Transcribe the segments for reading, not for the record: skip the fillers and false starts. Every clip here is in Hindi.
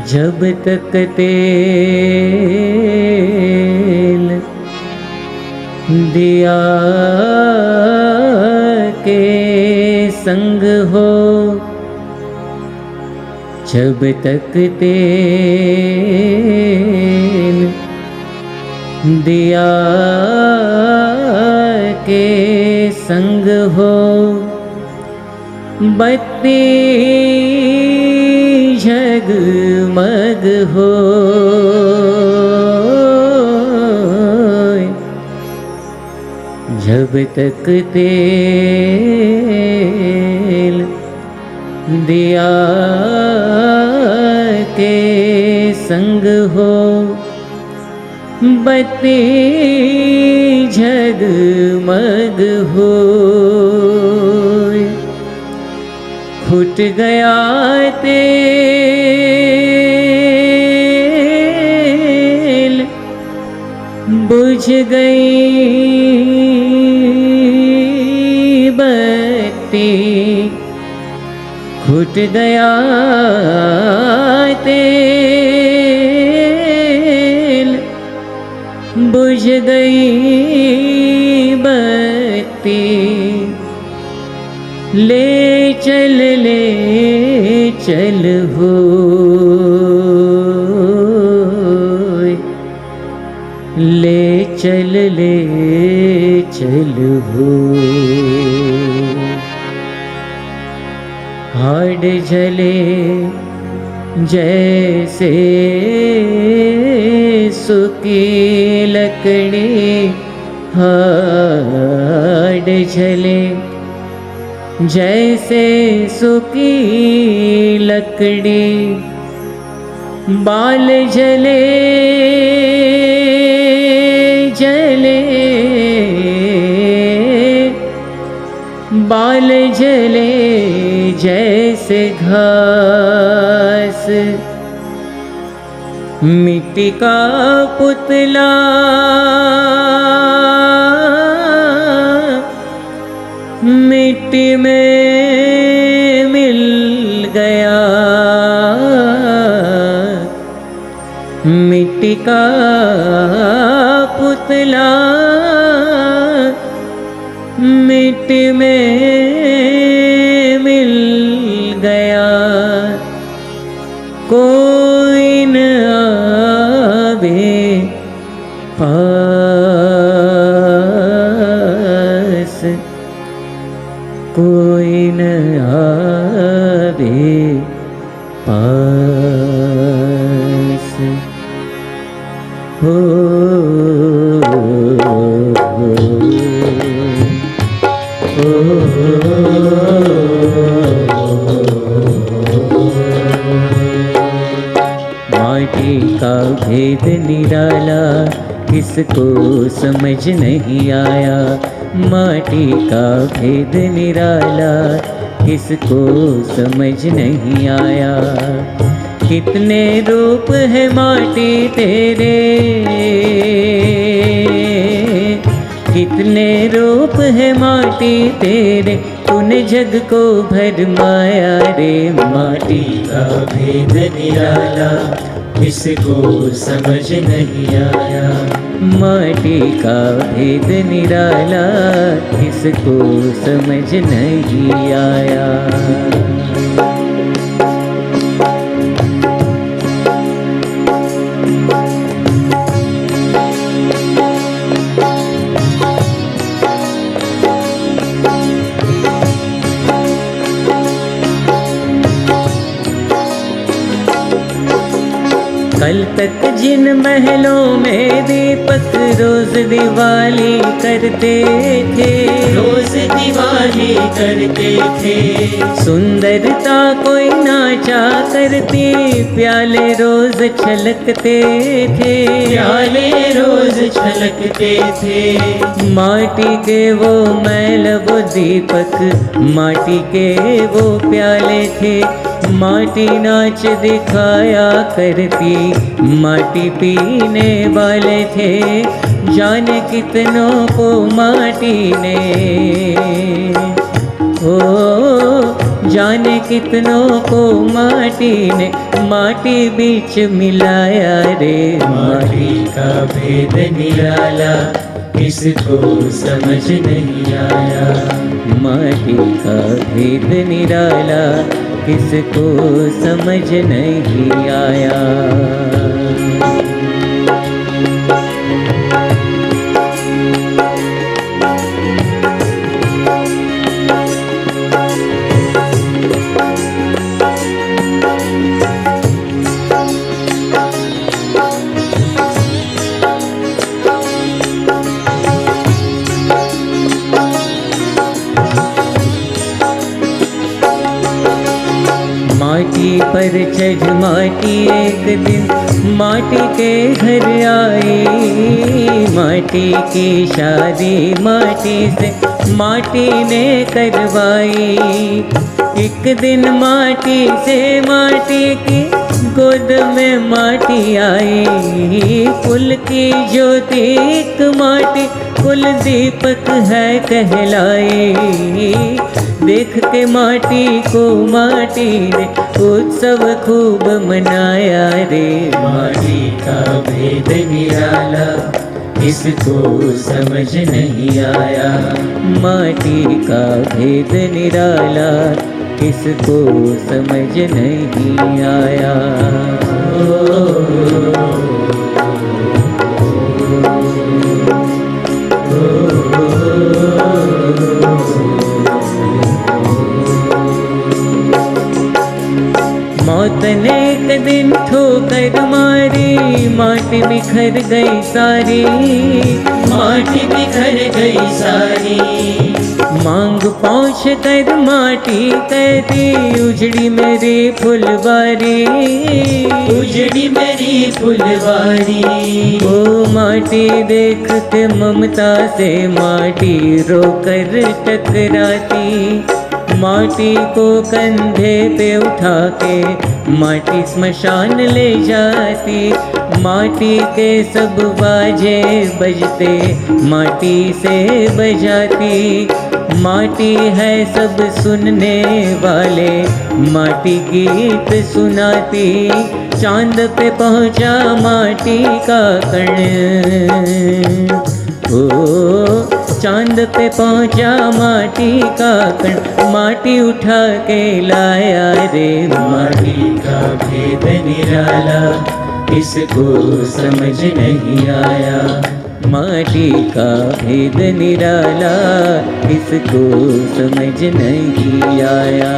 जब तक तेल दिया के संग हो, जब तक तेल दिया के संग हो, बत्ती जगमग हो, जब तक तेल दिया के संग हो, बत्ती जगमग हो, फूट गया तेल, बुझ गई बत्ती, फूट गया तेल, बुझ गई बत्ती, ले चल हो, ले चल हो, हाड जले जैसे सूखी लकड़ी, हाड जले जैसे सूखी लकड़ी, बाल जले जले, बाल जले जैसे घास, मिट्टी का पुतला मिट्टी में मिल गया, मिट्टी का पुतला मिट्टी में मिल गया, कोई न आवे पास, कोई न आवे पास, हो माटी का भेद निराला किसको समझ नहीं आया, माटी का भेद निराला किसको समझ नहीं आया, कितने रूप है माटी तेरे, कितने रूप है माटी तेरे, तूने जग को भरमाया रे, माटी का भेद निराला किसको समझ नहीं आया, माटी का भेद निराला किसको समझ नहीं आया। कल तक जिन महलों में दीपक रोज दिवाली करते थे, रोज दिवाली करते थे। सुंदरता कोई नाचा करती, प्याले रोज छलकते थे, प्याले रोज छलकते थे। माटी के वो मैल वो दीपक, माटी के वो प्याले थे, माटी नाच दिखाया करती, माटी पीने वाले थे, जाने कितनों को माटी ने, ओ जाने कितनों को माटी ने माटी बीच मिलाया रे। माटी का भेद निराला किसको समझ नहीं आया, माटी का भेद निराला किसको समझ नहीं आया। माटी पर चढ़ माटी एक दिन माटी के घर आई, माटी की शादी माटी से माटी ने करवाई। एक दिन माटी से माटी की गोद में माटी आई, कुल की ज्योति एक माटी कुल दीपक है कहलाई। देख के माटी को माटी ने उत्सव खूब मनाया रे। माटी का भेद निराला किसको समझ नहीं आया, माटी का भेद निराला किसको समझ नहीं आया। मौत ने एक दिन ठोकर मारी, माटी बिखर गई सारी, माटी बिखर गई सारी। मांग पहुँच कर माटी कहती, उजड़ी मेरी फुलवारी, उजड़ी मेरी फुलवारी। ओ माटी देख के ममता से माटी रोकर टकराती, माटी को कंधे पे उठा के माटी स्मशान ले जाती। माटी के सब बाजे बजते माटी से बजाती, माटी है सब सुनने वाले माटी गीत सुनाती। चांद पे पहुंचा माटी का कण, ओ चांद पे पहुंचा माटी का कण, माटी उठा के लाया रे। माटी का भेद निराला किसको समझ नहीं आया, माटी का भेद निराला किसको समझ नहीं आया।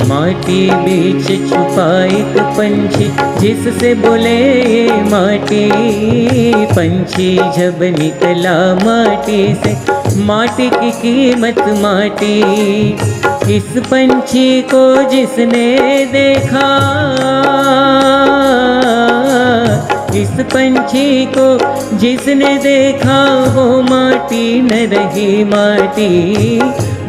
माटी बीच छुपा एक पंछी, जिससे बोले ये माटी। पंछी जब निकला माटी से, माटी की कीमत माटी। इस पंछी को जिसने देखा, इस पंछी को जिसने देखा, वो माटी न रही माटी।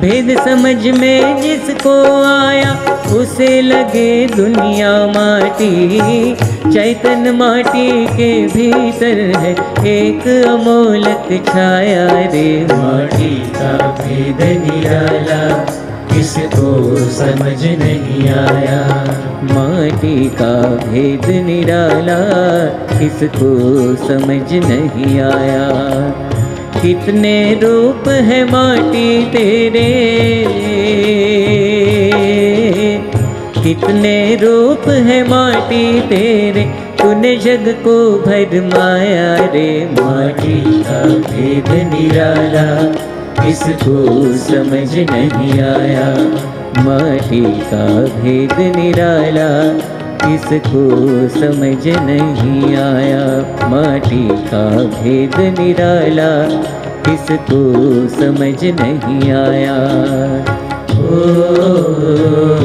भेद समझ में जिसको आया, उसे लगे दुनिया माटी। चैतन्य माटी के भीतर है एक अमोलक छाया रे। माटी का भेद निराला किसको समझ नहीं आया, माटी का भेद निराला किसको समझ नहीं आया। कितने रूप है माटी तेरे, कितने रूप है माटी तेरे, तूने जग को भरमाया रे। माटी का भेद निराला किसको समझ नहीं आया। माटी का भेद निराला किसको समझ नहीं आया। माटी का भेद निराला किसको समझ नहीं आया। ओ